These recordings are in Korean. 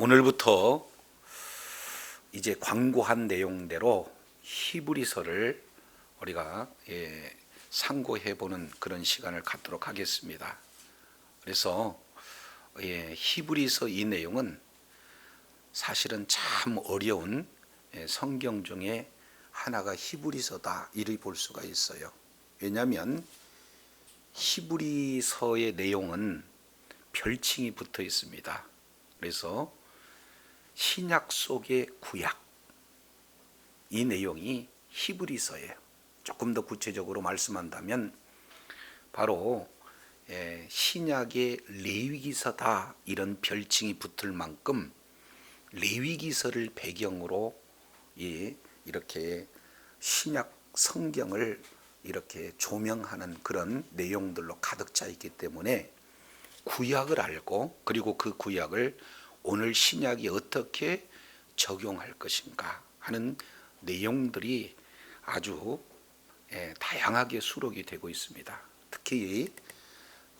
오늘부터 이제 광고한 내용대로 히브리서를 우리가 상고해 보는 그런 시간을 갖도록 하겠습니다. 그래서 히브리서 이 내용은 사실은 참 어려운 성경 중에 하나가 히브리서다 이리 볼 수가 있어요. 왜냐하면 히브리서의 내용은 별칭이 붙어 있습니다. 그래서 신약 속의 구약, 이 내용이 히브리서예요. 조금 더 구체적으로 말씀한다면 바로 신약의 레위기서다 이런 별칭이 붙을 만큼 레위기서를 배경으로 이렇게 신약 성경을 이렇게 조명하는 그런 내용들로 가득 차 있기 때문에 구약을 알고 그리고 그 구약을 오늘 신약이 어떻게 적용할 것인가 하는 내용들이 아주 다양하게 수록이 되고 있습니다. 특히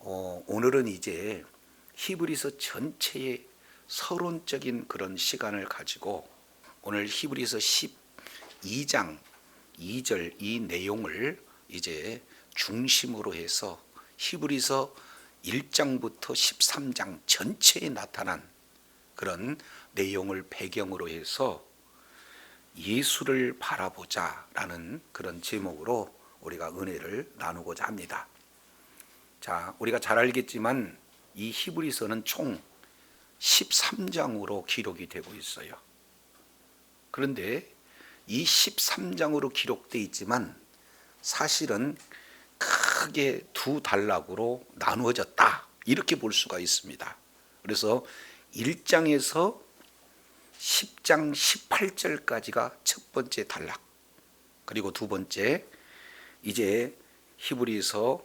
오늘은 이제 히브리서 전체의 서론적인 그런 시간을 가지고 오늘 히브리서 12장 2절 이 내용을 이제 중심으로 해서 히브리서 1장부터 13장 전체에 나타난 그런 내용을 배경으로 해서 예수를 바라보자라는 그런 제목으로 우리가 은혜를 나누고자 합니다. 자, 우리가 잘 알겠지만 이 히브리서는 총 13장으로 기록이 되고 있어요. 그런데 이 13장으로 기록되어 있지만 사실은 크게 두 단락으로 나누어졌다 이렇게 볼 수가 있습니다. 그래서 1장에서 10장 18절까지가 첫 번째 단락, 그리고 두 번째 이제 히브리서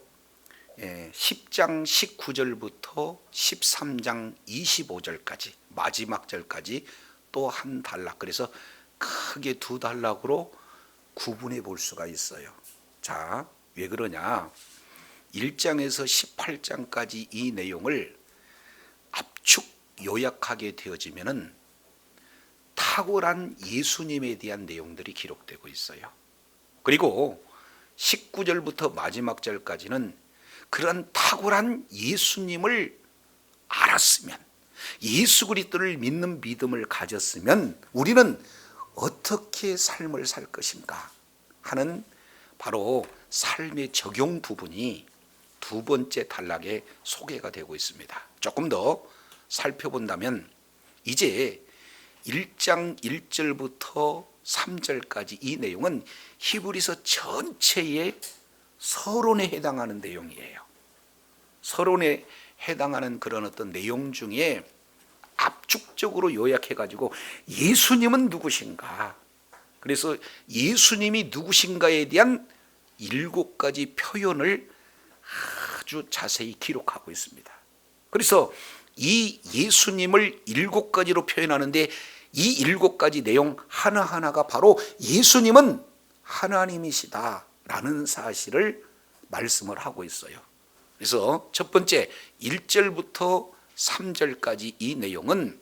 10장 19절부터 13장 25절까지 마지막 절까지 또 한 단락, 그래서 크게 두 단락으로 구분해 볼 수가 있어요. 자, 왜 그러냐? 1장에서 18장까지 이 내용을 압축 요약하게 되어지면은 탁월한 예수님에 대한 내용들이 기록되고 있어요. 그리고 19절부터 마지막 절까지는 그런 탁월한 예수님을 알았으면, 예수 그리스도를 믿는 믿음을 가졌으면 우리는 어떻게 삶을 살 것인가 하는 바로 삶의 적용 부분이 두 번째 단락에 소개가 되고 있습니다. 조금 더 살펴본다면 이제 1장 1절부터 3절까지 이 내용은 히브리서 전체의 서론에 해당하는 내용이에요. 서론에 해당하는 그런 어떤 내용 중에 압축적으로 요약해가지고 예수님은 누구신가, 그래서 예수님이 누구신가에 대한 7가지 표현을 아주 자세히 기록하고 있습니다. 그래서 이 예수님을 7가지로 표현하는데 이 7가지 내용 하나하나가 바로 예수님은 하나님이시다라는 사실을 말씀을 하고 있어요. 그래서 첫 번째 1절부터 3절까지 이 내용은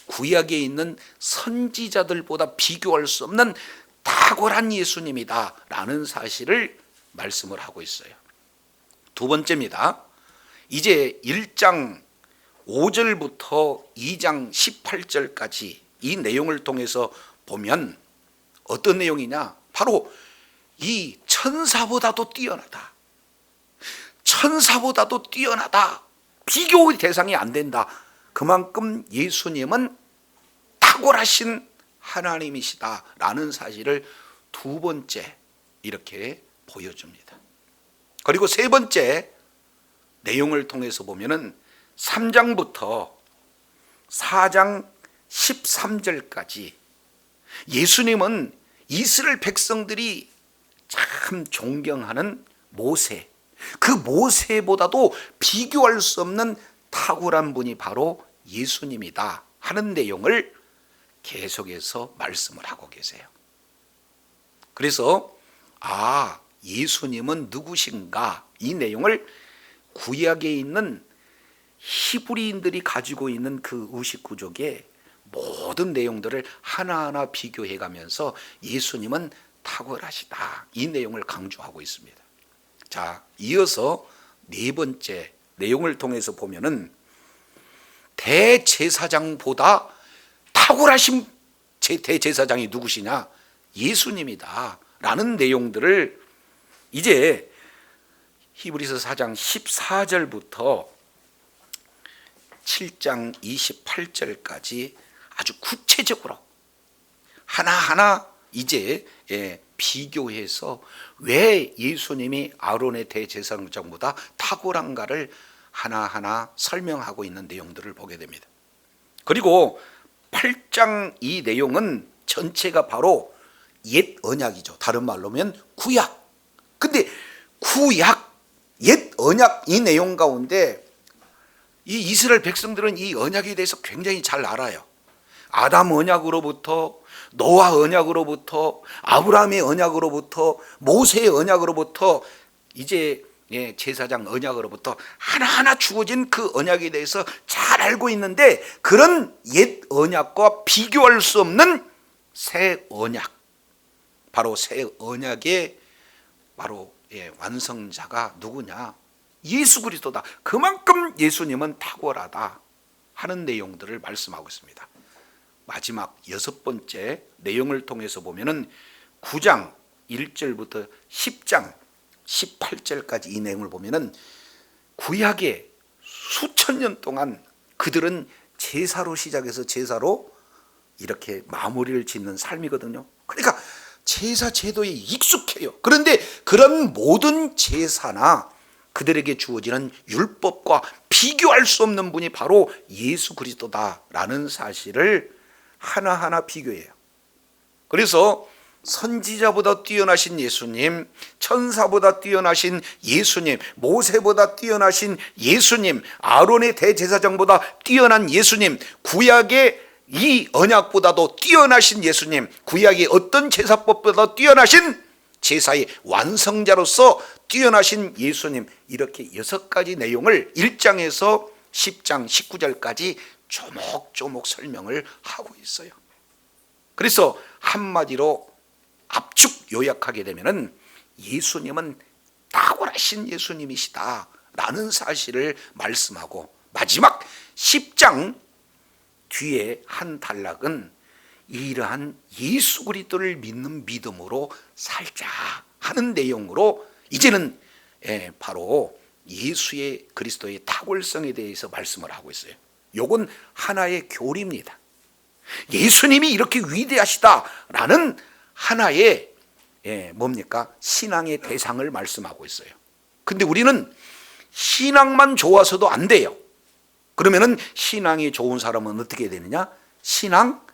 구약에 있는 선지자들보다 비교할 수 없는 탁월한 예수님이다라는 사실을 말씀을 하고 있어요. 두 번째입니다. 이제 1장 5절부터 2장 18절까지 이 내용을 통해서 보면 어떤 내용이냐? 바로 이 천사보다도 뛰어나다. 천사보다도 뛰어나다. 비교의 대상이 안 된다. 그만큼 예수님은 탁월하신 하나님이시다라는 사실을 두 번째 이렇게 보여줍니다. 그리고 세 번째 내용을 통해서 보면은 3장부터 4장 13절까지 예수님은 이스라엘 백성들이 참 존경하는 모세, 그 모세보다도 비교할 수 없는 탁월한 분이 바로 예수님이다 하는 내용을 계속해서 말씀을 하고 계세요. 그래서 예수님은 누구신가 이 내용을 구약에 있는 히브리인들이 가지고 있는 그 의식 구조에 모든 내용들을 하나하나 비교해 가면서 예수님은 탁월하시다, 이 내용을 강조하고 있습니다. 자, 이어서 네 번째 내용을 통해서 보면은 대제사장보다 탁월하신 대제사장이 누구시냐? 예수님이다 라는 내용들을 이제 히브리서 4장 14절부터 7장 28절까지 아주 구체적으로 하나하나 이제 비교해서 왜 예수님이 아론의 대제사장보다 탁월한가를 하나하나 설명하고 있는 내용들을 보게 됩니다. 그리고 8장 이 내용은 전체가 바로 옛 언약이죠. 다른 말로 하면 구약. 근데 구약, 옛 언약 이 내용 가운데 이 이스라엘 백성들은 이 언약에 대해서 굉장히 잘 알아요. 아담 언약으로부터, 노아 언약으로부터, 아브라함의 언약으로부터, 모세의 언약으로부터, 이제 제사장 언약으로부터 하나하나 주어진 그 언약에 대해서 잘 알고 있는데, 그런 옛 언약과 비교할 수 없는 새 언약, 바로 새 언약의 바로 완성자가 누구냐? 예수 그리스도다. 그만큼 예수님은 탁월하다 하는 내용들을 말씀하고 있습니다. 마지막 여섯 번째 내용을 통해서 보면은 9장 1절부터 10장 18절까지 이 내용을 보면은 구약의 수천 년 동안 그들은 제사로 시작해서 제사로 이렇게 마무리를 짓는 삶이거든요. 그러니까 제사 제도에 익숙해요. 그런데 그런 모든 제사나 그들에게 주어지는 율법과 비교할 수 없는 분이 바로 예수 그리스도다라는 사실을 하나하나 비교해요. 그래서 선지자보다 뛰어나신 예수님, 천사보다 뛰어나신 예수님, 모세보다 뛰어나신 예수님, 아론의 대제사장보다 뛰어난 예수님, 구약의 이 언약보다도 뛰어나신 예수님, 구약의 어떤 제사법보다 뛰어나신 제사의 완성자로서 뛰어나신 예수님, 이렇게 6가지 내용을 1장에서 10장 19절까지 조목조목 설명을 하고 있어요. 그래서 한마디로 압축 요약하게 되면은 예수님은 탁월하신 예수님이시다 라는 사실을 말씀하고, 마지막 10장 뒤에 한 단락은 이러한 예수 그리스도를 믿는 믿음으로 살자 하는 내용으로 이제는 바로 예수의 그리스도의 탁월성에 대해서 말씀을 하고 있어요. 요건 하나의 교리입니다. 예수님이 이렇게 위대하시다라는 하나의 뭡니까? 신앙의 대상을 말씀하고 있어요. 근데 우리는 신앙만 좋아서도 안 돼요. 그러면은 신앙이 좋은 사람은 어떻게 되느냐? 신앙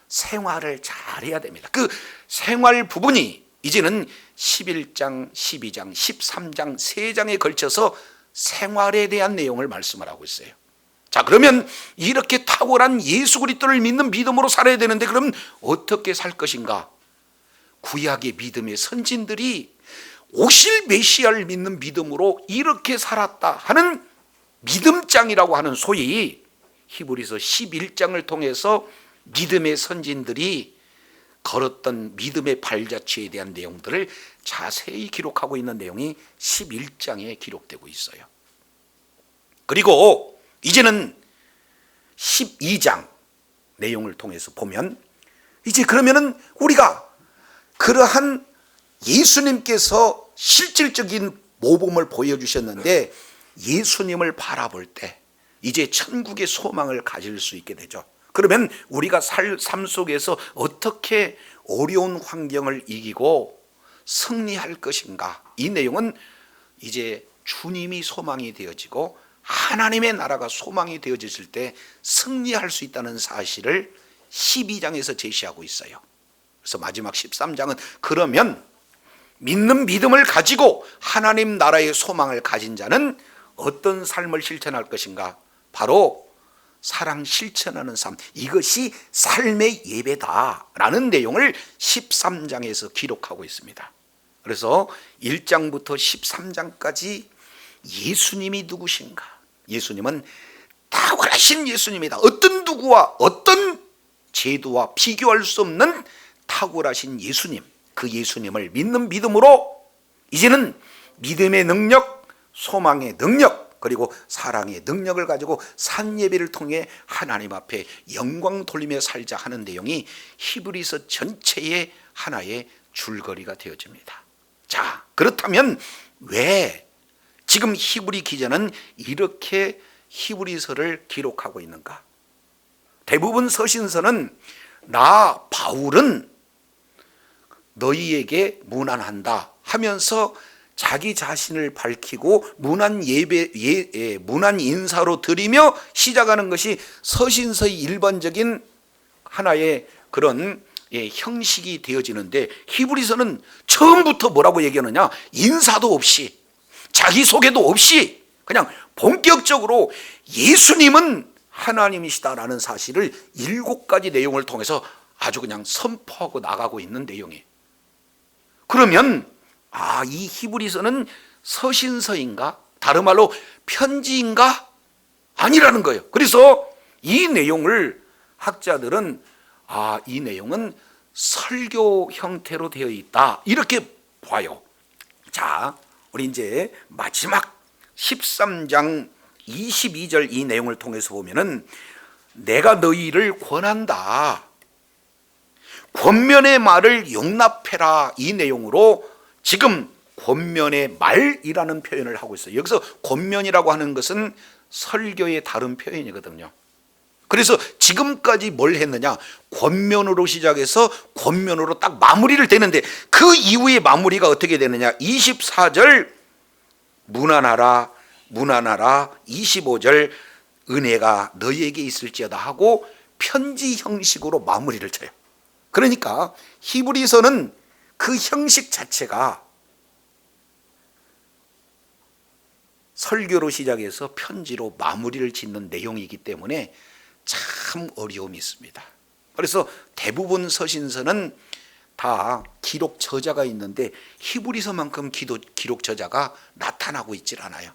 생활을 잘해야 됩니다. 그 생활 부분이 이제는 11장, 12장, 13장 3장에 걸쳐서 생활에 대한 내용을 말씀을 하고 있어요. 자, 그러면 이렇게 탁월한 예수 그리스도를 믿는 믿음으로 살아야 되는데, 그럼 어떻게 살 것인가? 구약의 믿음의 선진들이 오실 메시아를 믿는 믿음으로 이렇게 살았다 하는 믿음장이라고 하는, 소위 히브리서 11장을 통해서 믿음의 선진들이 걸었던 믿음의 발자취에 대한 내용들을 자세히 기록하고 있는 내용이 11장에 기록되고 있어요. 그리고 이제는 12장 내용을 통해서 보면, 이제 그러면은 우리가 그러한 예수님께서 실질적인 모범을 보여주셨는데, 예수님을 바라볼 때 이제 천국의 소망을 가질 수 있게 되죠. 그러면 우리가 삶 속에서 어떻게 어려운 환경을 이기고 승리할 것인가? 이 내용은 이제 주님이 소망이 되어지고 하나님의 나라가 소망이 되어졌을 때 승리할 수 있다는 사실을 12장에서 제시하고 있어요. 그래서 마지막 13장은 그러면 믿는 믿음을 가지고 하나님 나라의 소망을 가진 자는 어떤 삶을 실천할 것인가? 바로 사랑 실천하는 삶, 이것이 삶의 예배다라는 내용을 13장에서 기록하고 있습니다. 그래서 1장부터 13장까지 예수님이 누구신가? 예수님은 탁월하신 예수님이다. 어떤 누구와 어떤 제도와 비교할 수 없는 탁월하신 예수님, 그 예수님을 믿는 믿음으로 이제는 믿음의 능력, 소망의 능력, 그리고 사랑의 능력을 가지고 산 예배를 통해 하나님 앞에 영광 돌리며 살자 하는 내용이 히브리서 전체의 하나의 줄거리가 되어집니다. 자, 그렇다면 왜 지금 히브리 기자는 이렇게 히브리서를 기록하고 있는가? 대부분 서신서는 나 바울은 너희에게 문안한다 하면서 자기 자신을 밝히고 문안 문안 인사로 드리며 시작하는 것이 서신서의 일반적인 하나의 그런 형식이 되어지는데, 히브리서는 처음부터 뭐라고 얘기하느냐? 인사도 없이, 자기소개도 없이 그냥 본격적으로 예수님은 하나님이시다라는 사실을 7가지 내용을 통해서 아주 그냥 선포하고 나가고 있는 내용이에요. 그러면 이 히브리서는 서신서인가? 다른 말로 편지인가? 아니라는 거예요. 그래서 이 내용을 학자들은 이 내용은 설교 형태로 되어 있다, 이렇게 봐요. 자, 우리 이제 마지막 13장 22절 이 내용을 통해서 보면은 내가 너희를 권한다, 권면의 말을 용납해라, 이 내용으로 지금 권면의 말이라는 표현을 하고 있어요. 여기서 권면이라고 하는 것은 설교의 다른 표현이거든요. 그래서 지금까지 뭘 했느냐? 권면으로 시작해서 권면으로 딱 마무리를 되는데, 그 이후의 마무리가 어떻게 되느냐? 24절 문안하라, 문안하라, 25절 은혜가 너희에게 있을지어다 하고 편지 형식으로 마무리를 쳐요. 그러니까 히브리서는 그 형식 자체가 설교로 시작해서 편지로 마무리를 짓는 내용이기 때문에 참 어려움이 있습니다. 그래서 대부분 서신서는 다 기록 저자가 있는데 히브리서만큼 기록 저자가 나타나고 있질 않아요.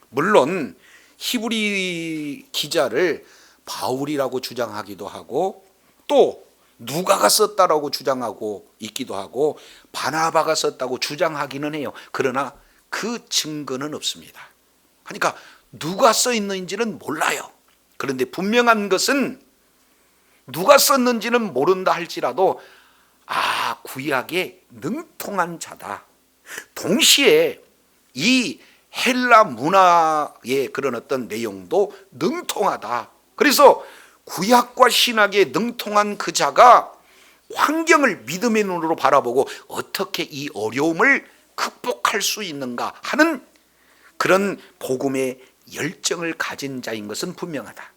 물론 히브리 기자를 바울이라고 주장하기도 하고, 또 누가가 썼다라고 주장하고 있기도 하고, 바나바가 썼다고 주장하기는 해요. 그러나 그 증거는 없습니다. 그러니까 누가 써 있는지는 몰라요. 그런데 분명한 것은 누가 썼는지는 모른다 할지라도 구약에 능통한 자다. 동시에 이 헬라 문화의 그런 어떤 내용도 능통하다. 그래서 구약과 신학에 능통한 그 자가 환경을 믿음의 눈으로 바라보고 어떻게 이 어려움을 극복할 수 있는가 하는 그런 복음의 열정을 가진 자인 것은 분명하다.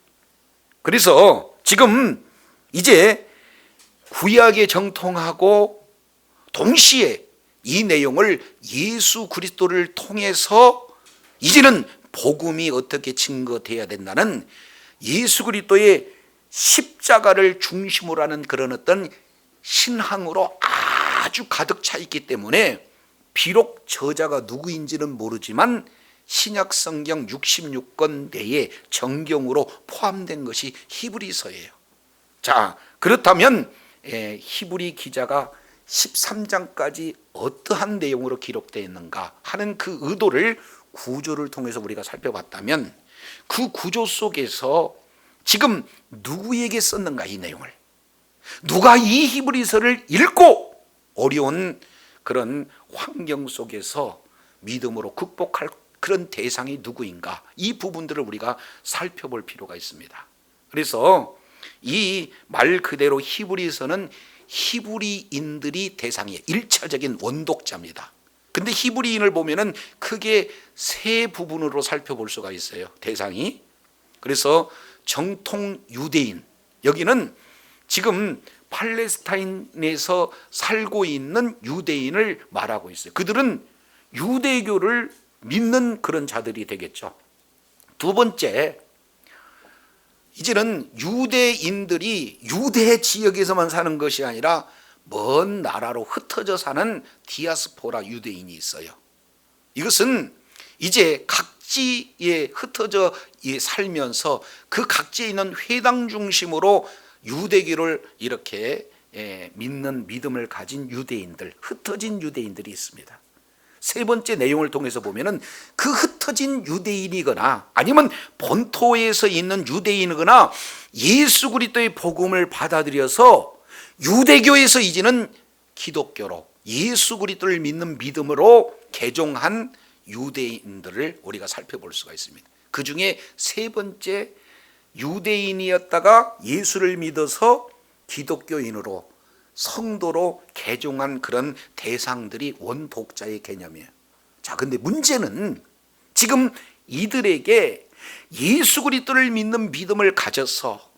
그래서 지금 이제 구약에 정통하고 동시에 이 내용을 예수 그리스도를 통해서 이제는 복음이 어떻게 증거되어야 된다는 예수 그리스도의 십자가를 중심으로 하는 그런 어떤 신앙으로 아주 가득 차 있기 때문에, 비록 저자가 누구인지는 모르지만 신약 성경 66권 내에 정경으로 포함된 것이 히브리서예요. 자, 그렇다면 히브리 기자가 13장까지 어떠한 내용으로 기록되어 있는가 하는 그 의도를 구조를 통해서 우리가 살펴봤다면, 그 구조 속에서 지금 누구에게 썼는가, 이 내용을 누가 이 히브리서를 읽고 어려운 그런 환경 속에서 믿음으로 극복할 그런 대상이 누구인가, 이 부분들을 우리가 살펴볼 필요가 있습니다. 그래서 이 말 그대로 히브리서는 히브리인들이 대상이에요. 1차적인 원독자입니다. 근데 히브리인을 보면은 크게 세 부분으로 살펴볼 수가 있어요, 대상이. 그래서 정통 유대인, 여기는 지금 팔레스타인에서 살고 있는 유대인을 말하고 있어요. 그들은 유대교를 믿는 그런 자들이 되겠죠. 두 번째, 이제는 유대인들이 유대 지역에서만 사는 것이 아니라 먼 나라로 흩어져 사는 디아스포라 유대인이 있어요. 이것은 이제 각지에 흩어져 살면서 그 각지에 있는 회당 중심으로 유대교를 이렇게 믿는 믿음을 가진 유대인들, 흩어진 유대인들이 있습니다. 세 번째 내용을 통해서 보면은 그 흩어진 유대인이거나 아니면 본토에서 있는 유대인이거나 예수 그리스도의 복음을 받아들여서 유대교에서 이제는 기독교로 예수 그리스도를 믿는 믿음으로 개종한 유대인들을 우리가 살펴볼 수가 있습니다. 그 중에 세 번째 유대인이었다가 예수를 믿어서 기독교인으로 성도로 개종한 그런 대상들이 원독자의 개념이에요. 자, 근데 문제는 지금 이들에게 예수 그리스도를 믿는 믿음을 가져서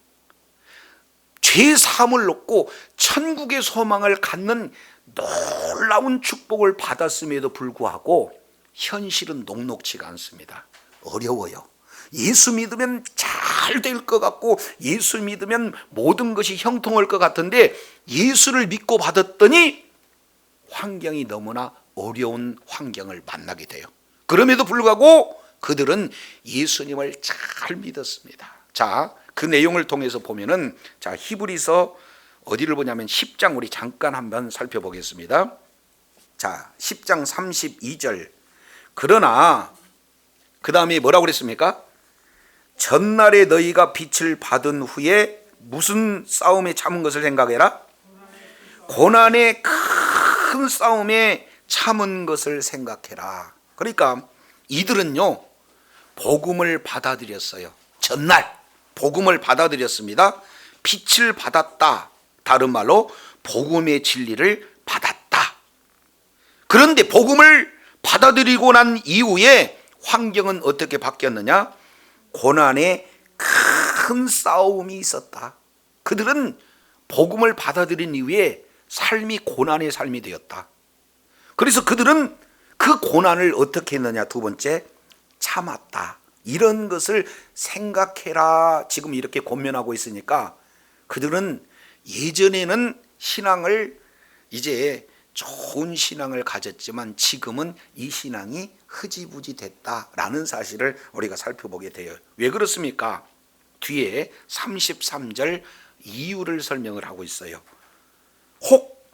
죄 사함을 얻고 천국의 소망을 갖는 놀라운 축복을 받았음에도 불구하고 현실은 녹록지가 않습니다. 어려워요. 예수 믿으면 잘 될 것 같고 예수 믿으면 모든 것이 형통할 것 같은데 예수를 믿고 받았더니 환경이 너무나 어려운 환경을 만나게 돼요. 그럼에도 불구하고 그들은 예수님을 잘 믿었습니다. 자, 그 내용을 통해서 보면은 자, 히브리서 어디를 보냐면 10장 우리 잠깐 한번 살펴보겠습니다. 자, 10장 32절. 그러나 그 다음에 뭐라고 그랬습니까? 전날에 너희가 빛을 받은 후에 무슨 싸움에 참은 것을 생각해라? 고난의 큰 싸움에 참은 것을 생각해라. 그러니까 이들은요 복음을 받아들였어요. 전날 복음을 받아들였습니다. 빛을 받았다. 다른 말로 복음의 진리를 받았다. 그런데 복음을 받아들이고 난 이후에 환경은 어떻게 바뀌었느냐? 고난의 큰 싸움이 있었다. 그들은 복음을 받아들인 이후에 삶이 고난의 삶이 되었다. 그래서 그들은 그 고난을 어떻게 했느냐? 두 번째, 참았다. 이런 것을 생각해라. 지금 이렇게 권면하고 있으니까 그들은 예전에는 신앙을 이제 좋은 신앙을 가졌지만 지금은 이 신앙이 흐지부지 됐다라는 사실을 우리가 살펴보게 돼요. 왜 그렇습니까? 뒤에 33절 이유를 설명을 하고 있어요. 혹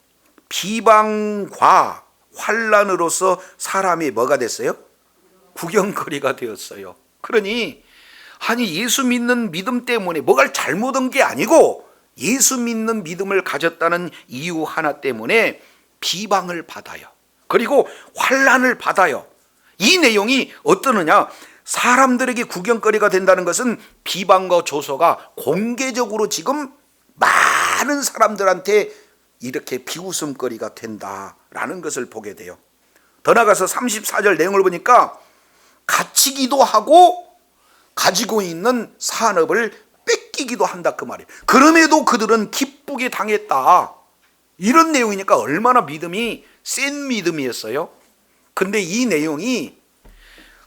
비방과 환난으로서 사람이 뭐가 됐어요? 구경거리가 되었어요. 그러니 아니 예수 믿는 믿음 때문에 뭐가 잘못한 게 아니고 예수 믿는 믿음을 가졌다는 이유 하나 때문에 비방을 받아요. 그리고 환난을 받아요. 이 내용이 어떠느냐? 사람들에게 구경거리가 된다는 것은 비방과 조소가 공개적으로 지금 많은 사람들한테 이렇게 비웃음거리가 된다라는 것을 보게 돼요. 더 나아가서 34절 내용을 보니까 갇히기도 하고 가지고 있는 산업을 뺏기기도 한다 그 말이에요. 그럼에도 그들은 기쁘게 당했다. 이런 내용이니까 얼마나 믿음이 센 믿음이었어요. 근데 이 내용이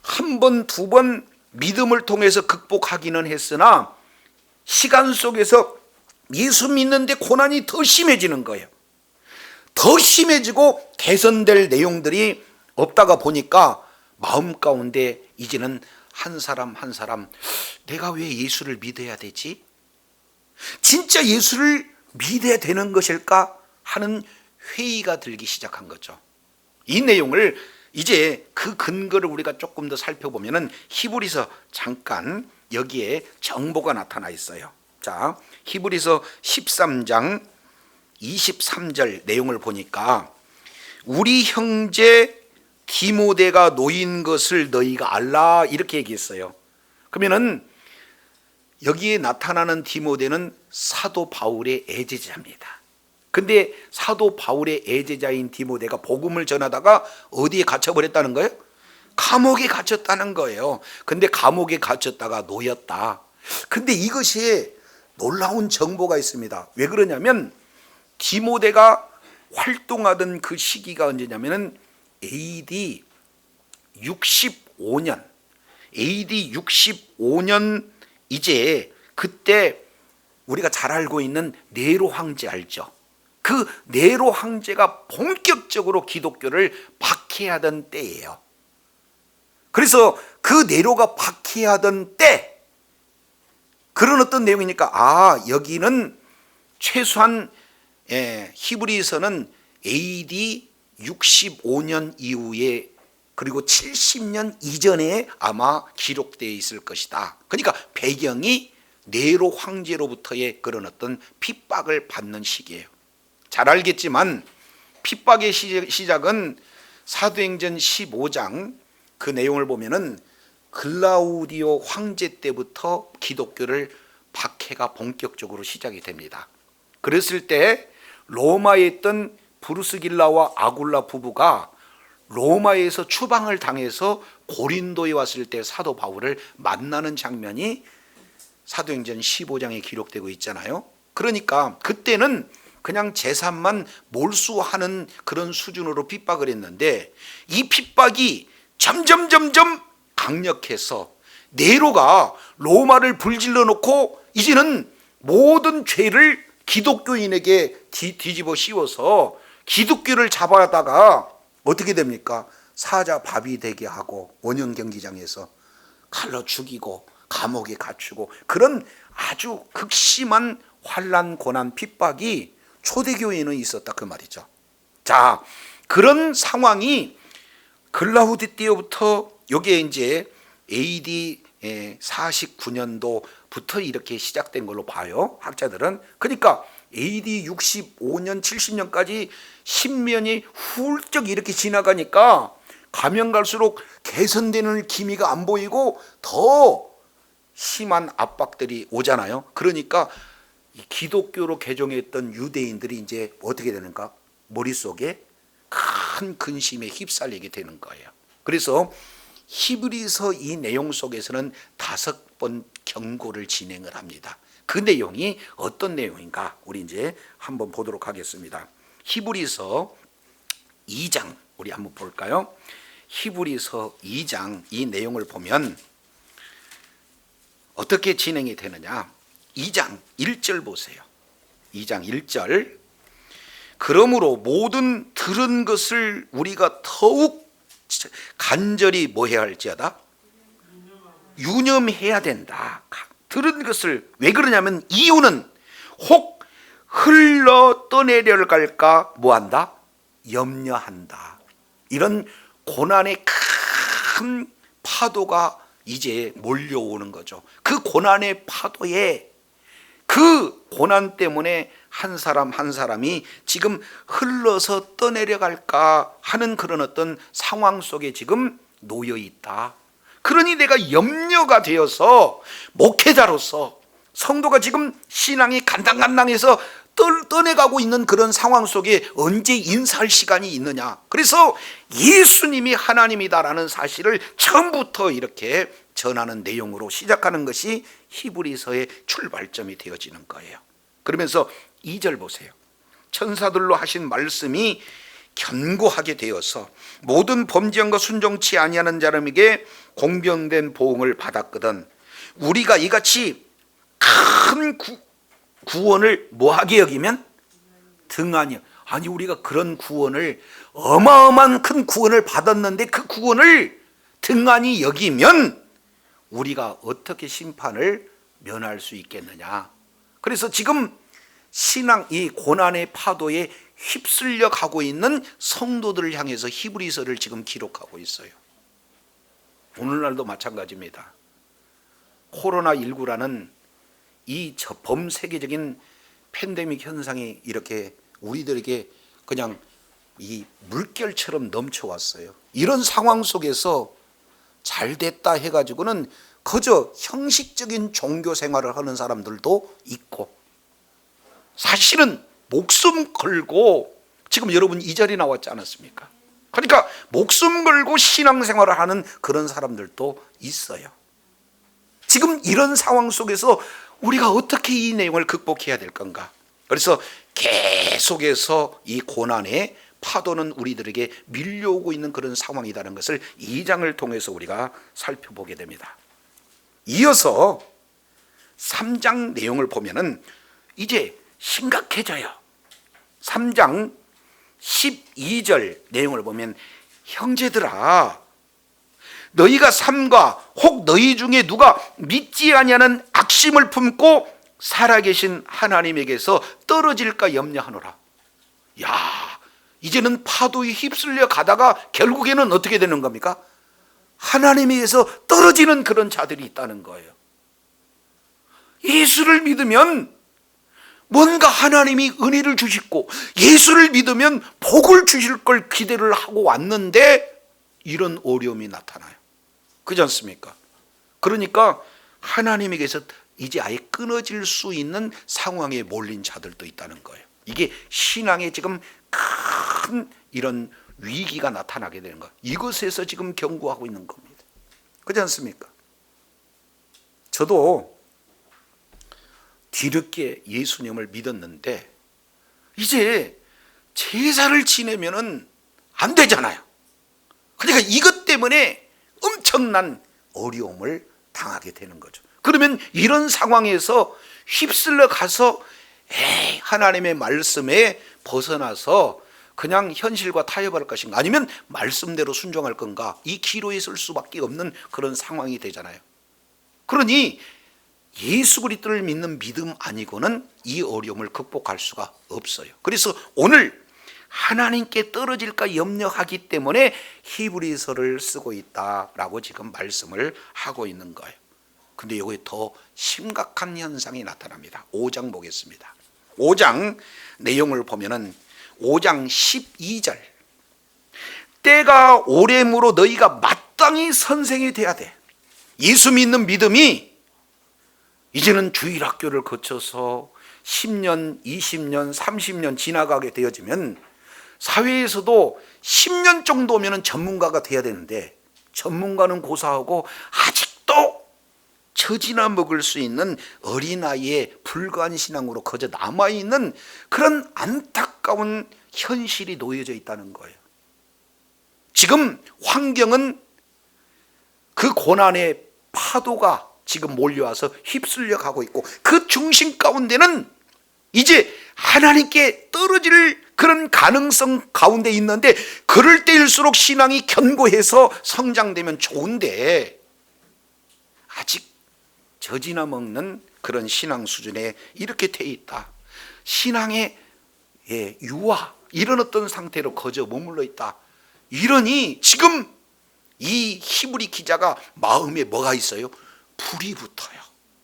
한 번, 두 번 믿음을 통해서 극복하기는 했으나 시간 속에서 예수 믿는데 고난이 더 심해지는 거예요. 더 심해지고 개선될 내용들이 없다가 보니까 마음 가운데 이제는 한 사람 한 사람 내가 왜 예수를 믿어야 되지? 진짜 예수를 믿어야 되는 것일까? 하는 회의가 들기 시작한 거죠. 이 내용을 이제 그 근거를 우리가 조금 더 살펴보면은 히브리서 잠깐 여기에 정보가 나타나 있어요. 자, 히브리서 13장 23절 내용을 보니까 우리 형제 디모데가 놓인 것을 너희가 알라 이렇게 얘기했어요. 그러면은 여기에 나타나는 디모데는 사도 바울의 애제자입니다. 근데 사도 바울의 애제자인 디모데가 복음을 전하다가 어디에 갇혀버렸다는 거예요? 감옥에 갇혔다는 거예요. 근데 감옥에 갇혔다가 놓였다. 근데 이것이 놀라운 정보가 있습니다. 왜 그러냐면 디모데가 활동하던 그 시기가 언제냐면은 AD 65년 이제 그때 우리가 잘 알고 있는 네로 황제 알죠? 그 네로 황제가 본격적으로 기독교를 박해하던 때예요. 그래서 그 네로가 박해하던 때 그런 어떤 내용이니까 여기는 최소한 히브리서는 AD 65년 이후에 그리고 70년 이전에 아마 기록되어 있을 것이다. 그러니까 배경이 네로 황제로부터의 그런 어떤 핍박을 받는 시기예요. 잘 알겠지만 핍박의 시작은 사도행전 15장 그 내용을 보면은 글라우디오 황제 때부터 기독교를 박해가 본격적으로 시작이 됩니다. 그랬을 때 로마에 있던 브루스길라와 아굴라 부부가 로마에서 추방을 당해서 고린도에 왔을 때 사도 바울을 만나는 장면이 사도행전 15장에 기록되고 있잖아요. 그러니까 그때는 그냥 재산만 몰수하는 그런 수준으로 핍박을 했는데 이 핍박이 점점 강력해서 네로가 로마를 불질러 놓고 이제는 모든 죄를 기독교인에게 뒤집어 씌워서 기독교를 잡아다가 어떻게 됩니까? 사자밥이 되게 하고 원형 경기장에서 칼로 죽이고 감옥에 갇히고 그런 아주 극심한 환난 고난 핍박이 초대교회에는 있었다 그 말이죠. 자, 그런 상황이 글라우디 때부터 여기에 이제 AD 49년도부터 이렇게 시작된 걸로 봐요, 학자들은. 그러니까 AD 65년 70년까지 10년이 훌쩍 이렇게 지나가니까 가면 갈수록 개선되는 기미가 안 보이고 더 심한 압박들이 오잖아요. 그러니까 기독교로 개종했던 유대인들이 이제 어떻게 되는가? 머릿속에 큰 근심에 휩쓸리게 되는 거예요. 그래서 히브리서 이 내용 속에서는 5번 경고를 진행을 합니다. 그 내용이 어떤 내용인가? 우리 이제 한번 보도록 하겠습니다. 히브리서 2장 우리 한번 볼까요? 히브리서 2장 이 내용을 보면 어떻게 진행이 되느냐? 2장 1절 보세요. 2장 1절. 그러므로 모든 들은 것을 우리가 더욱 간절히 뭐 해야 할지어다? 유념해야 된다. 들은 것을 왜 그러냐면 이유는 혹 흘러 떠내려 갈까 뭐한다? 염려한다. 이런 고난의 큰 파도가 이제 몰려오는 거죠. 그 고난의 파도에 그 고난 때문에 한 사람 한 사람이 지금 흘러서 떠내려갈까 하는 그런 어떤 상황 속에 지금 놓여 있다. 그러니 내가 염려가 되어서 목회자로서 성도가 지금 신앙이 간당간당해서 떠내가고 있는 그런 상황 속에 언제 인사할 시간이 있느냐. 그래서 예수님이 하나님이다라는 사실을 처음부터 이렇게 전하는 내용으로 시작하는 것이 히브리서의 출발점이 되어지는 거예요. 그러면서 2절 보세요. 천사들로 하신 말씀이 견고하게 되어서 모든 범죄함과 순종치 아니하는 자람에게 공병된 보응을 받았거든. 우리가 이같이 큰 구원을 뭐하게 여기면 등한히. 아니 우리가 그런 구원을 어마어마한 큰 구원을 받았는데 그 구원을 등한히 여기면 우리가 어떻게 심판을 면할 수 있겠느냐. 그래서 지금 신앙 이 고난의 파도에 휩쓸려 가고 있는 성도들을 향해서 히브리서를 지금 기록하고 있어요. 오늘날도 마찬가지입니다. 코로나19라는 이 범세계적인 팬데믹 현상이 이렇게 우리들에게 그냥 이 물결처럼 넘쳐왔어요. 이런 상황 속에서 잘 됐다 해가지고는 그저 형식적인 종교 생활을 하는 사람들도 있고, 사실은 목숨 걸고 지금 여러분 이 자리 나왔지 않았습니까? 그러니까 목숨 걸고 신앙생활을 하는 그런 사람들도 있어요. 지금 이런 상황 속에서 우리가 어떻게 이 내용을 극복해야 될 건가? 그래서 계속해서 이 고난의 파도는 우리들에게 밀려오고 있는 그런 상황이라는 것을 2장을 통해서 우리가 살펴보게 됩니다. 이어서 3장 내용을 보면은 이제 심각해져요. 3장 12절 내용을 보면 형제들아 너희가 삼가 혹 너희 중에 누가 믿지 아니하는 악심을 품고 살아계신 하나님에게서 떨어질까 염려하노라. 야, 이제는 파도에 휩쓸려 가다가 결국에는 어떻게 되는 겁니까? 하나님에게서 떨어지는 그런 자들이 있다는 거예요. 예수를 믿으면 뭔가 하나님이 은혜를 주시고, 예수를 믿으면 복을 주실 걸 기대를 하고 왔는데 이런 어려움이 나타나요. 그렇지 않습니까? 그러니까 하나님에게서 이제 아예 끊어질 수 있는 상황에 몰린 자들도 있다는 거예요. 이게 신앙에 지금 큰 이런 위기가 나타나게 되는 거예요. 이것에서 지금 경고하고 있는 겁니다. 그렇지 않습니까? 저도 뒤늦게 예수님을 믿었는데 이제 제사를 지내면은 안 되잖아요. 그러니까 이것 때문에 엄청난 어려움을 당하게 되는 거죠. 그러면 이런 상황에서 휩쓸려 가서 하나님의 말씀에 벗어나서 그냥 현실과 타협할 것인가, 아니면 말씀대로 순종할 건가, 이 기로에 설 수밖에 없는 그런 상황이 되잖아요. 그러니 예수 그리스도를 믿는 믿음 아니고는 이 어려움을 극복할 수가 없어요. 그래서 오늘 하나님께 떨어질까 염려하기 때문에 히브리서를 쓰고 있다라고 지금 말씀을 하고 있는 거예요. 근데 여기에 더 심각한 현상이 나타납니다. 5장 보겠습니다. 5장 내용을 보면은 5장 12절, 때가 오래므로 너희가 마땅히 선생이 돼야 돼. 예수 믿는 믿음이 이제는 주일학교를 거쳐서 10년, 20년, 30년 지나가게 되어지면 사회에서도 10년 정도면 전문가가 돼야 되는데, 전문가는 고사하고 아직도 젖이나 먹을 수 있는 어린아이의 불가한 신앙으로 거저 남아있는 그런 안타까운 현실이 놓여져 있다는 거예요. 지금 환경은 그 고난의 파도가 지금 몰려와서 휩쓸려 가고 있고, 그 중심 가운데는 이제 하나님께 떨어질 그런 가능성 가운데 있는데, 그럴 때일수록 신앙이 견고해서 성장되면 좋은데 아직 젖이나 먹는 그런 신앙 수준에 이렇게 돼 있다. 신앙의 유아, 이런 어떤 상태로 거저 머물러 있다. 이러니 지금 이 히브리 기자가 마음에 뭐가 있어요? 불이 붙어요.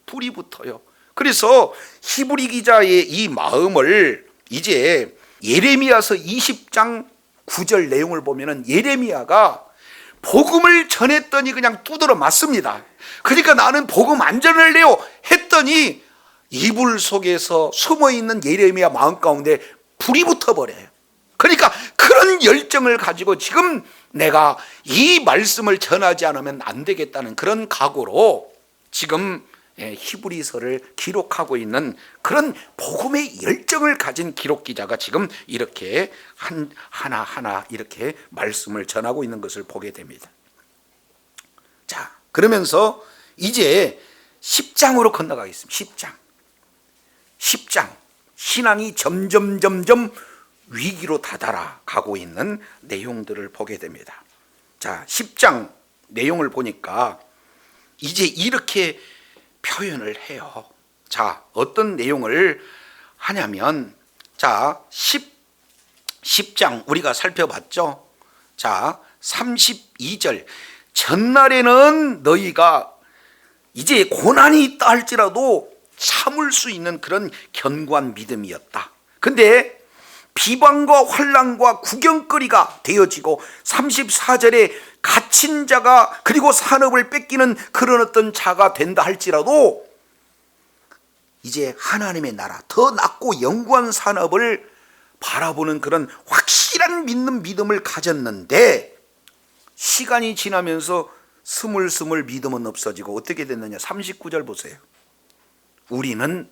불이 붙어요. 그래서 히브리 기자의 이 마음을 이제 예레미야서 20장 9절 내용을 보면은 예레미야가 복음을 전했더니 그냥 두드러 맞습니다. 그러니까 나는 복음 안 전할래요 했더니 이불 속에서 숨어있는 예레미야 마음 가운데 불이 붙어버려요. 그러니까 그런 열정을 가지고 지금 내가 이 말씀을 전하지 않으면 안 되겠다는 그런 각오로 지금 히브리서를 기록하고 있는 그런 복음의 열정을 가진 기록 기자가 지금 이렇게 하나하나 이렇게 말씀을 전하고 있는 것을 보게 됩니다. 자, 그러면서 이제 10장으로 건너가겠습니다. 10장 신앙이 점점 위기로 다다라 가고 있는 내용들을 보게 됩니다. 자, 10장 내용을 보니까 이제 이렇게 표현을 해요. 자, 어떤 내용을 하냐면, 자, 10장 우리가 살펴봤죠. 자, 32절, 전날에는 너희가 이제 고난이 있다 할지라도 참을 수 있는 그런 견고한 믿음이었다. 근데 비방과 환난과 구경거리가 되어지고 34절에 갇힌 자가 그리고 산업을 뺏기는 그런 어떤 자가 된다 할지라도 이제 하나님의 나라, 더 낮고 영구한 산업을 바라보는 그런 확실한 믿는 믿음을 가졌는데, 시간이 지나면서 스물스물 믿음은 없어지고 어떻게 됐느냐. 39절 보세요. 우리는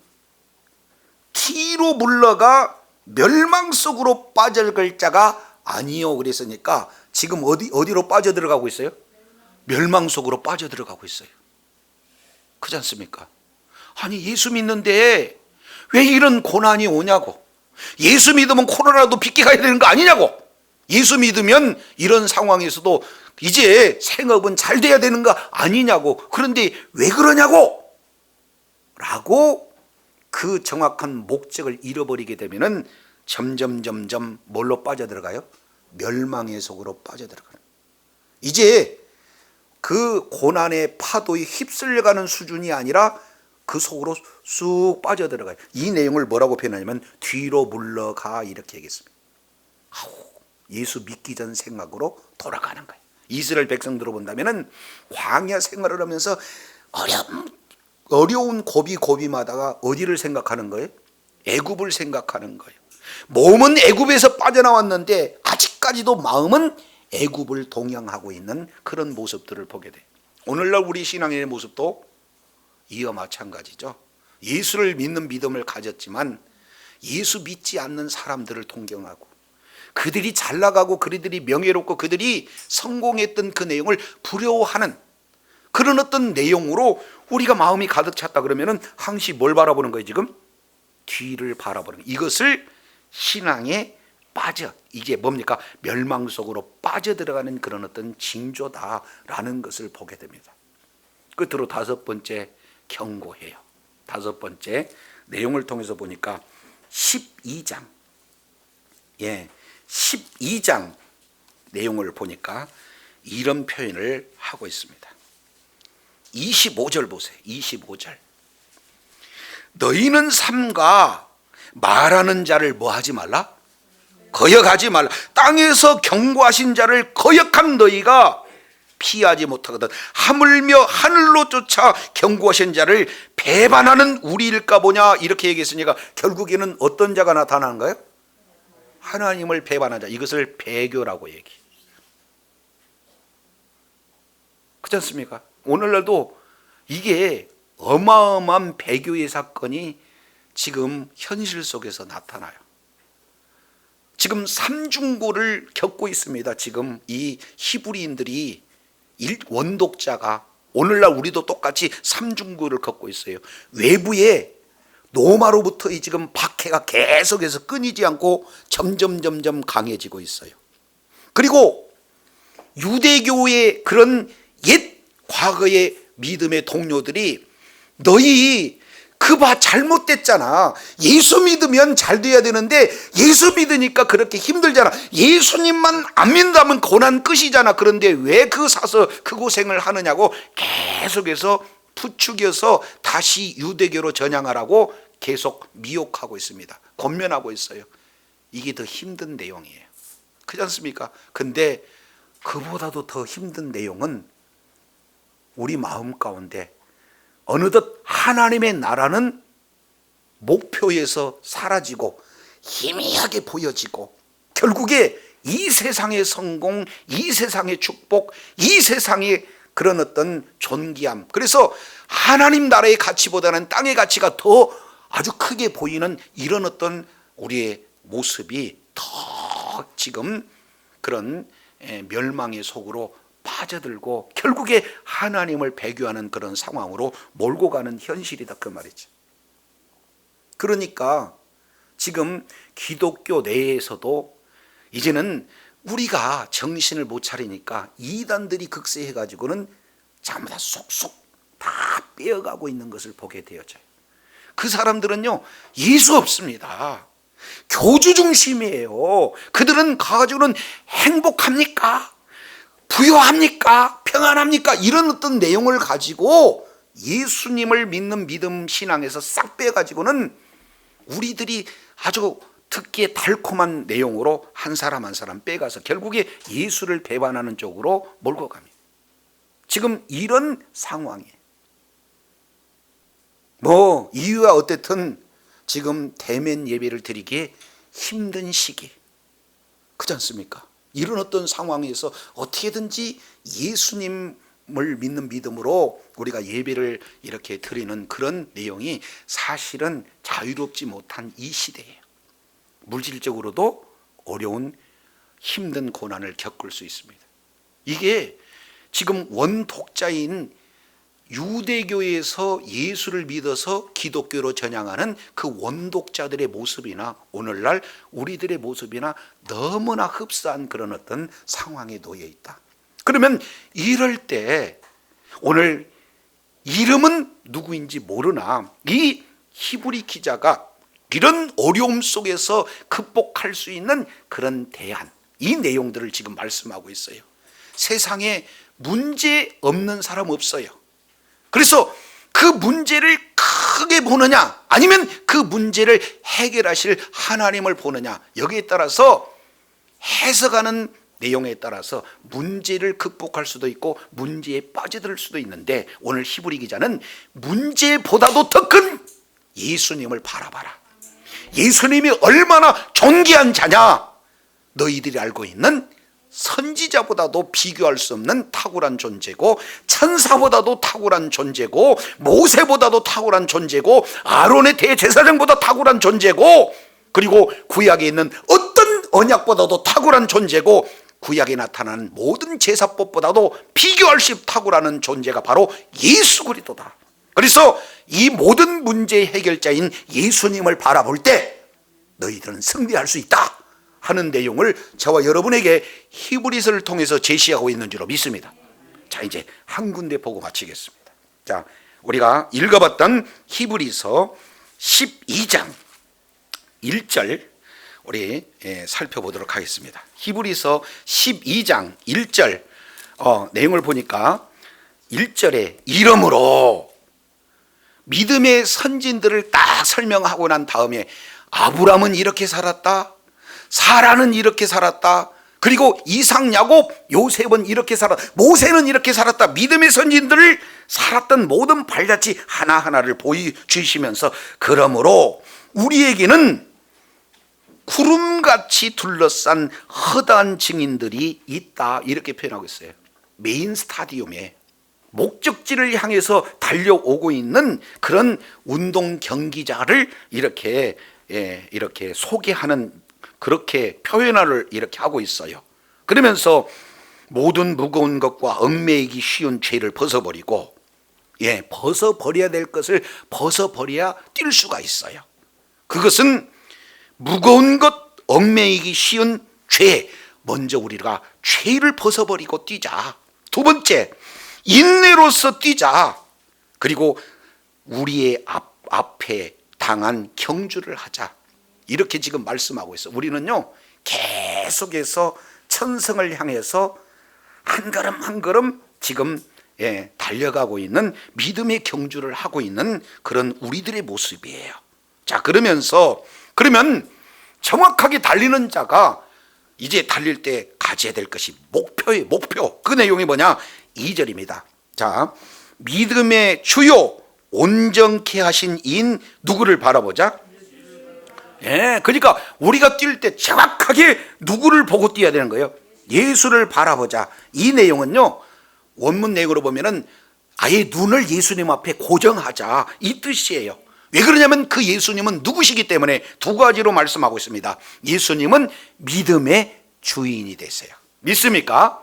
뒤로 물러가 멸망 속으로 빠져갈 자가 아니요 그랬으니까 지금 어디로 빠져들어가고 있어요? 멸망 속으로 빠져들어가고 있어요. 그렇지 않습니까? 아니, 예수 믿는데 왜 이런 고난이 오냐고. 예수 믿으면 코로나도 빗겨가야 되는 거 아니냐고. 예수 믿으면 이런 상황에서도 이제 생업은 잘 돼야 되는 거 아니냐고. 그런데 왜 그러냐고 라고 그 정확한 목적을 잃어버리게 되면은 점점 뭘로 빠져들어가요? 멸망의 속으로 빠져들어가는. 이제 그 고난의 파도에 휩쓸려가는 수준이 아니라 그 속으로 쑥 빠져들어가요. 이 내용을 뭐라고 표현하냐면 뒤로 물러가 이렇게 얘기했습니다. 예수 믿기 전 생각으로 돌아가는 거예요. 이스라엘 백성들을 본다면은 광야 생활을 하면서 어려운 고비마다가 어디를 생각하는 거예요? 애굽을 생각하는 거예요. 몸은 애굽에서 빠져나왔는데 아직까지도 마음은 애굽을 동양하고 있는 그런 모습들을 보게 돼요. 오늘날 우리 신앙의 모습도 이와 마찬가지죠. 예수를 믿는 믿음을 가졌지만 예수 믿지 않는 사람들을 동경하고 그들이 잘 나가고 그들이 명예롭고 그들이 성공했던 그 내용을 부러워하는 그런 어떤 내용으로 우리가 마음이 가득 찼다 그러면은 항시 뭘 바라보는 거예요? 지금 뒤를 바라보는 거예요. 이것을 신앙에 빠져, 이게 뭡니까? 멸망 속으로 빠져들어가는 그런 어떤 징조다라는 것을 보게 됩니다. 끝으로 다섯 번째, 경고해요. 다섯 번째 내용을 통해서 보니까 12장 12장 내용을 보니까 이런 표현을 하고 있습니다. 25절 보세요. 25절. 너희는 삼가 말하는 자를 뭐 하지 말라? 거역하지 말라. 땅에서 경고하신 자를 거역한 너희가 피하지 못하거든. 하물며 하늘로 쫓아 경고하신 자를 배반하는 우리일까 보냐 이렇게 얘기했으니까 결국에는 어떤 자가 나타나는 거예요? 하나님을 배반한 자. 이것을 배교라고 얘기해요. 그렇지 않습니까? 오늘날도 이게 어마어마한 배교의 사건이 지금 현실 속에서 나타나요. 지금 삼중고를 겪고 있습니다. 지금 이 히브리인들이 원독자가 오늘날 우리도 똑같이 삼중고를 겪고 있어요. 외부에 로마로부터 지금 박해가 계속해서 끊이지 않고 점점 강해지고 있어요. 그리고 유대교의 그런 옛 과거의 믿음의 동료들이 너희 그봐 잘못됐잖아. 예수 믿으면 잘 돼야 되는데 예수 믿으니까 그렇게 힘들잖아. 예수님만 안 믿는다면 고난 끝이잖아. 그런데 왜 그 사서 그 고생을 하느냐고 계속해서 부추겨서 다시 유대교로 전향하라고 계속 미혹하고 있습니다. 권면하고 있어요. 이게 더 힘든 내용이에요. 그렇지 않습니까? 근데 그보다도 더 힘든 내용은 우리 마음 가운데 어느덧 하나님의 나라는 목표에서 사라지고 희미하게 보여지고 결국에 이 세상의 성공, 이 세상의 축복, 이 세상의 그런 어떤 존귀함, 그래서 하나님 나라의 가치보다는 땅의 가치가 더 아주 크게 보이는 이런 어떤 우리의 모습이 더 지금 그런 멸망의 속으로 빠져들고 결국에 하나님을 배교하는 그런 상황으로 몰고 가는 현실이다 그 말이죠. 그러니까 지금 기독교 내에서도 이제는 우리가 정신을 못 차리니까 이단들이 극세해가지고는 전부 다 쏙쏙 다 빼어가고 있는 것을 보게 되어져요. 그 사람들은요 예수 없습니다. 교주 중심이에요. 그들은 가가지고는 행복합니까? 부유합니까? 평안합니까? 이런 어떤 내용을 가지고 예수님을 믿는 믿음 신앙에서 싹 빼가지고는 우리들이 아주 듣기에 달콤한 내용으로 한 사람 한 사람 빼가서 결국에 예수를 배반하는 쪽으로 몰고 갑니다. 지금 이런 상황이에요. 이유가 어쨌든 지금 대면 예배를 드리기에 힘든 시기, 그렇지 않습니까? 이런 어떤 상황에서 어떻게든지 예수님을 믿는 믿음으로 우리가 예배를 이렇게 드리는 그런 내용이 사실은 자유롭지 못한 이 시대예요. 물질적으로도 어려운 힘든 고난을 겪을 수 있습니다. 이게 지금 원독자인 유대교에서 예수를 믿어서 기독교로 전향하는 그 원독자들의 모습이나 오늘날 우리들의 모습이나 너무나 흡사한 그런 어떤 상황에 놓여 있다. 그러면 이럴 때 오늘 이름은 누구인지 모르나 이 히브리 기자가 이런 어려움 속에서 극복할 수 있는 그런 대안, 이 내용들을 지금 말씀하고 있어요. 세상에 문제 없는 사람 없어요. 그래서 그 문제를 크게 보느냐, 아니면 그 문제를 해결하실 하나님을 보느냐, 여기에 따라서 해석하는 내용에 따라서 문제를 극복할 수도 있고 문제에 빠져들 수도 있는데, 오늘 히브리 기자는 문제보다도 더 큰 예수님을 바라봐라. 예수님이 얼마나 존귀한 자냐, 너희들이 알고 있는 선지자보다도 비교할 수 없는 탁월한 존재고, 천사보다도 탁월한 존재고, 모세보다도 탁월한 존재고, 아론의 대제사장보다 탁월한 존재고, 그리고 구약에 있는 어떤 언약보다도 탁월한 존재고, 구약에 나타나는 모든 제사법보다도 비교할 수 없이 탁월한 존재가 바로 예수 그리스도다. 그래서 이 모든 문제의 해결자인 예수님을 바라볼 때 너희들은 승리할 수 있다 하는 내용을 저와 여러분에게 히브리서를 통해서 제시하고 있는 줄로 믿습니다. 자, 이제 한 군데 보고 마치겠습니다. 자, 우리가 읽어봤던 히브리서 12장 1절 우리 살펴보도록 하겠습니다. 히브리서 12장 1절 내용을 보니까 1절에 이러므로, 믿음의 선진들을 딱 설명하고 난 다음에 아브라함은 이렇게 살았다, 사라는 이렇게 살았다, 그리고 이삭, 야곱, 요셉은 이렇게 살았다, 모세는 이렇게 살았다, 믿음의 선진들을 살았던 모든 발자취 하나하나를 보여주시면서 그러므로 우리에게는 구름같이 둘러싼 허다한 증인들이 있다, 이렇게 표현하고 있어요. 메인 스타디움에 목적지를 향해서 달려오고 있는 그런 운동 경기자를 이렇게 소개하는, 그렇게 표현을 이렇게 하고 있어요. 그러면서 모든 무거운 것과 얽매이기 쉬운 죄를 벗어버리고, 벗어버려야 될 것을 벗어버려야 뛸 수가 있어요. 그것은 무거운 것, 얽매이기 쉬운 죄, 먼저 우리가 죄를 벗어버리고 뛰자. 두 번째, 인내로서 뛰자. 그리고 우리의 앞에 당한 경주를 하자. 이렇게 지금 말씀하고 있어요. 우리는요, 계속해서 천성을 향해서 한 걸음 한 걸음 지금 달려가고 있는 믿음의 경주를 하고 있는 그런 우리들의 모습이에요. 자, 그러면 정확하게 달리는 자가 이제 달릴 때 가져야 될 것이 목표예요. 목표. 그 내용이 뭐냐? 2절입니다. 자, 믿음의 주요 온전케 하신 이인 누구를 바라보자? 그러니까 우리가 뛸 때 정확하게 누구를 보고 뛰어야 되는 거예요? 예수를 바라보자. 이 내용은요, 원문 내용으로 보면은 아예 눈을 예수님 앞에 고정하자, 이 뜻이에요. 왜 그러냐면 그 예수님은 누구시기 때문에 두 가지로 말씀하고 있습니다. 예수님은 믿음의 주인이 되세요. 믿습니까?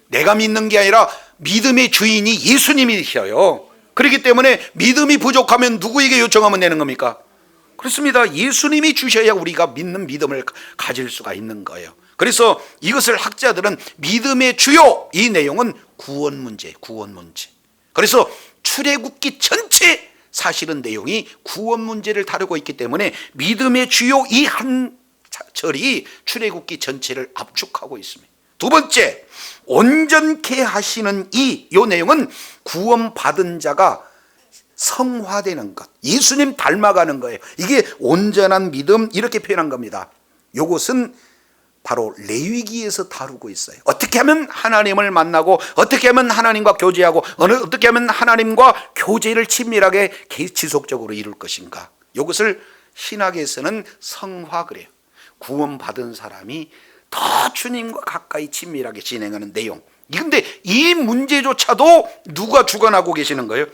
내가 믿는 게 아니라 믿음의 주인이 예수님이셔요. 그렇기 때문에 믿음이 부족하면 누구에게 요청하면 되는 겁니까? 그렇습니다. 예수님이 주셔야 우리가 믿는 믿음을 가질 수가 있는 거예요. 그래서 이것을 학자들은 믿음의 주요, 이 내용은 구원 문제. 그래서 출애굽기 전체 사실은 내용이 구원 문제를 다루고 있기 때문에 믿음의 주요 이 한 절이 출애굽기 전체를 압축하고 있습니다. 두 번째, 온전케 하시는 요 내용은 구원받은 자가 성화되는 것, 예수님 닮아가는 거예요. 이게 온전한 믿음, 이렇게 표현한 겁니다. 이것은 바로 레위기에서 다루고 있어요. 어떻게 하면 하나님을 만나고, 어떻게 하면 하나님과 교제하고, 어떻게 하면 하나님과 교제를 친밀하게 지속적으로 이룰 것인가. 이것을 신학에서는 성화 그래요. 구원받은 사람이 더 주님과 가까이 친밀하게 진행하는 내용. 그런데 이 문제조차도 누가 주관하고 계시는 거예요?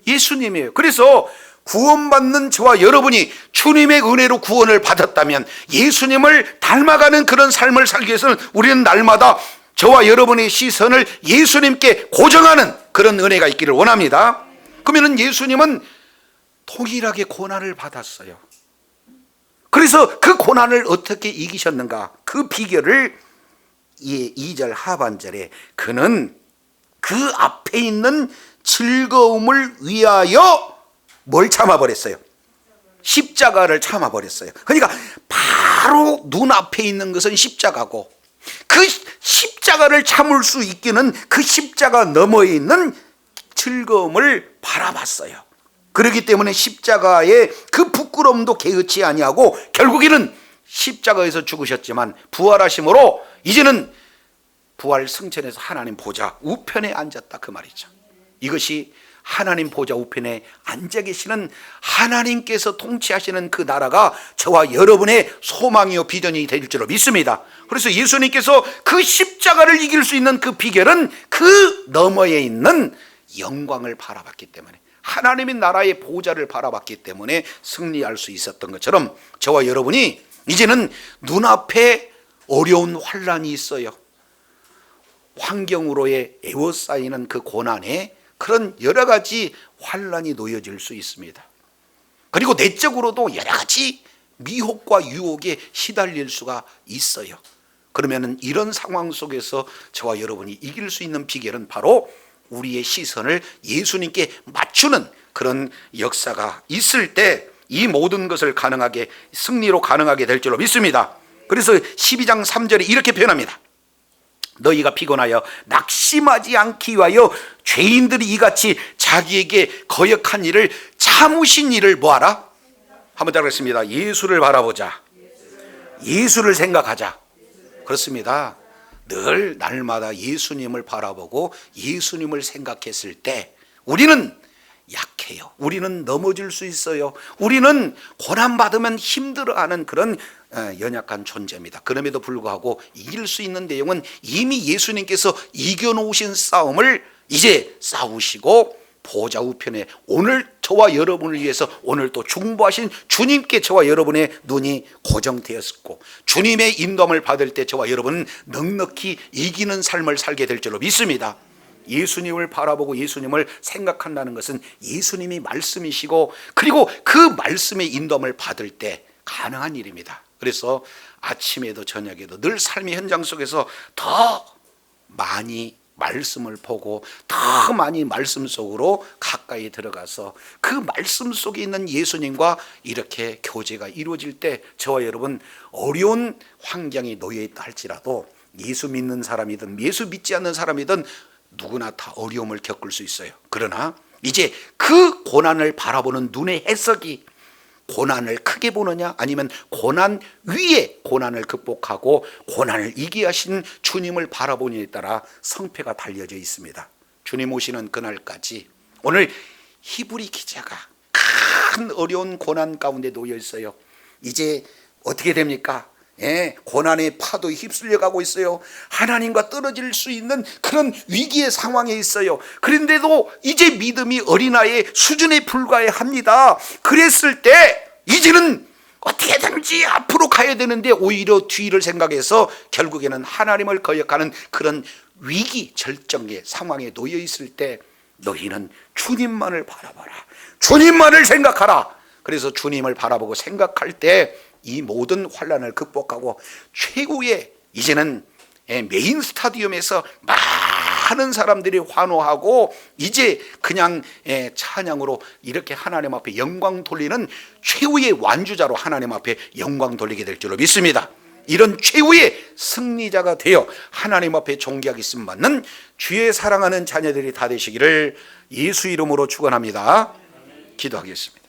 예수님이에요. 그래서 구원받는 저와 여러분이 주님의 은혜로 구원을 받았다면 예수님을 닮아가는 그런 삶을 살기 위해서는 우리는 날마다 저와 여러분의 시선을 예수님께 고정하는 그런 은혜가 있기를 원합니다. 그러면 예수님은 동일하게 고난을 받았어요. 그래서 그 고난을 어떻게 이기셨는가? 그 비결을 2절 하반절에 그는 그 앞에 있는 즐거움을 위하여 뭘 참아버렸어요? 십자가를 참아버렸어요. 그러니까 바로 눈앞에 있는 것은 십자가고, 그 십자가를 참을 수 있기는 그 십자가 너머에 있는 즐거움을 바라봤어요. 그렇기 때문에 십자가의 그 부끄러움도 개의치 아니하고 결국에는 십자가에서 죽으셨지만 부활하심으로 이제는 부활 승천에서 하나님 보좌 우편에 앉았다, 그 말이죠. 이것이 하나님 보좌 우편에 앉아 계시는 하나님께서 통치하시는 그 나라가 저와 여러분의 소망이요 비전이 될 줄로 믿습니다. 그래서 예수님께서 그 십자가를 이길 수 있는 그 비결은 그 너머에 있는 영광을 바라봤기 때문에, 하나님의 나라의 보좌를 바라봤기 때문에 승리할 수 있었던 것처럼 저와 여러분이 이제는 눈앞에 어려운 환란이 있어요. 환경으로의 에워싸이는 그 고난에 그런 여러 가지 환란이 놓여질 수 있습니다. 그리고 내적으로도 여러 가지 미혹과 유혹에 시달릴 수가 있어요. 그러면 이런 상황 속에서 저와 여러분이 이길 수 있는 비결은 바로 우리의 시선을 예수님께 맞추는 그런 역사가 있을 때 이 모든 것을 가능하게, 승리로 가능하게 될 줄로 믿습니다. 그래서 12장 3절에 이렇게 표현합니다. 너희가 피곤하여 낙심하지 않기 위하여 죄인들이 이같이 자기에게 거역한 일을 참으신 일을 뭐하라? 한번 더 하겠습니다. 예수를 바라보자. 예수를 생각하자. 그렇습니다. 늘 날마다 예수님을 바라보고 예수님을 생각했을 때 우리는 약해요. 우리는 넘어질 수 있어요. 우리는 고난받으면 힘들어하는 그런 연약한 존재입니다. 그럼에도 불구하고 이길 수 있는 내용은 이미 예수님께서 이겨놓으신 싸움을 이제 싸우시고 보좌 우편에 오늘 저와 여러분을 위해서 오늘 또 중보하신 주님께 저와 여러분의 눈이 고정되었고, 주님의 인도함을 받을 때 저와 여러분은 넉넉히 이기는 삶을 살게 될 줄로 믿습니다. 예수님을 바라보고 예수님을 생각한다는 것은 예수님이 말씀이시고 그리고 그 말씀의 인도함을 받을 때 가능한 일입니다. 그래서 아침에도 저녁에도 늘 삶의 현장 속에서 더 많이 말씀을 보고 더 많이 말씀 속으로 가까이 들어가서 그 말씀 속에 있는 예수님과 이렇게 교제가 이루어질 때 저와 여러분 어려운 환경에 놓여 있다 할지라도 예수 믿는 사람이든 예수 믿지 않는 사람이든 누구나 다 어려움을 겪을 수 있어요. 그러나 이제 그 고난을 바라보는 눈의 해석이 고난을 크게 보느냐 아니면 고난 위에 고난을 극복하고 고난을 이기게 하신 주님을 바라보느냐에 따라 성패가 달려져 있습니다. 주님 오시는 그날까지 오늘 히브리 기자가 큰 어려운 고난 가운데 놓여 있어요. 이제 어떻게 됩니까? 고난의 파도에 휩쓸려 가고 있어요. 하나님과 떨어질 수 있는 그런 위기의 상황에 있어요. 그런데도 이제 믿음이 어린아이의 수준에 불과해 합니다. 그랬을 때 이제는 어떻게든지 앞으로 가야 되는데 오히려 뒤를 생각해서 결국에는 하나님을 거역하는 그런 위기 절정의 상황에 놓여 있을 때 너희는 주님만을 바라봐라. 주님만을 생각하라. 그래서 주님을 바라보고 생각할 때 이 모든 환난을 극복하고 최고의 이제는 메인 스타디움에서 많은 사람들이 환호하고 이제 그냥 찬양으로 이렇게 하나님 앞에 영광 돌리는 최후의 완주자로 하나님 앞에 영광 돌리게 될 줄로 믿습니다. 이런 최후의 승리자가 되어 하나님 앞에 존귀하게 쓰임 받는 주의 사랑하는 자녀들이 다 되시기를 예수 이름으로 축원합니다. 기도하겠습니다.